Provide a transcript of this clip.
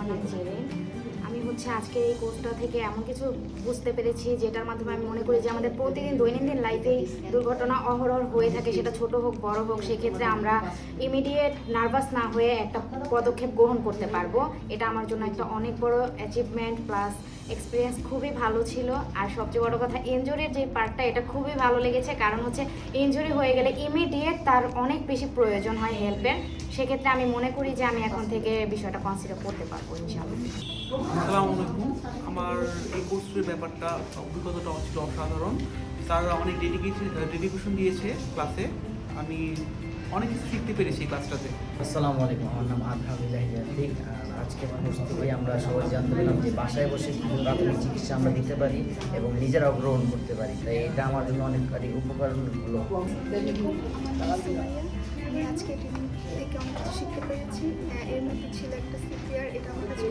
আমার নাম জেরিন। আমি আজকে এই কোর্সটা থেকে এমন কিছু বুঝতে পেরেছি যেটার মাধ্যমে আমি মনে করি যে আমাদের প্রতিদিন দৈনন্দিন লাইফে দুর্ঘটনা অহরহ হয়ে থাকে, সেটা ছোট হোক বড় হোক। সেক্ষেত্রে আমরা ইমিডিয়েট নার্ভাস না হয়ে একটা পদক্ষেপ গ্রহণ করতে পারবো। এটা আমার জন্য একটা অনেক বড় অ্যাচিভমেন্ট প্লাস এক্সপিরিয়েন্স খুবই ভালো ছিল। আর সবচেয়ে বড় কথা, ইনজুরির যে পার্টটা, এটা খুবই ভালো লেগেছে। কারণ ইনজুরি হয়ে গেলে ইমিডিয়েট তার অনেক বেশি প্রয়োজন হয় হেল্পের। সেক্ষেত্রে আমি মনে করি যে আমি এখন থেকে বিষয়টা কনসিডার করতে পারবো ইনশাআল্লাহ। আসসালামু আলাইকুম। আমার এই কোর্সের ব্যাপারটা অভিজ্ঞতাটা ছিল অসাধারণ। স্যাররা অনেক ডেডিকেশন দিয়েছে ক্লাসে। আমি অনেক কিছু শিখতে পেরেছি এই ক্লাসটাতে। আসসালামু আলাইকুম, আমার নাম আতিক। আজকে কোর্স থেকে আমরা সবাই জানতে পারলাম যে বাসায় বসে কিছু প্রাথমিক চিকিৎসা আমরা দিতে পারি এবং নিজেরাও গ্রহণ করতে পারি। তাই এটা আমার জন্য অনেকখানি উপকরণ হলো। আমি আজকে ট্রেনিং থেকে অনেক কিছু শিখতে পেরেছি। এর মধ্যে ছিল একটা সিপিআর, এটা আমার কাছে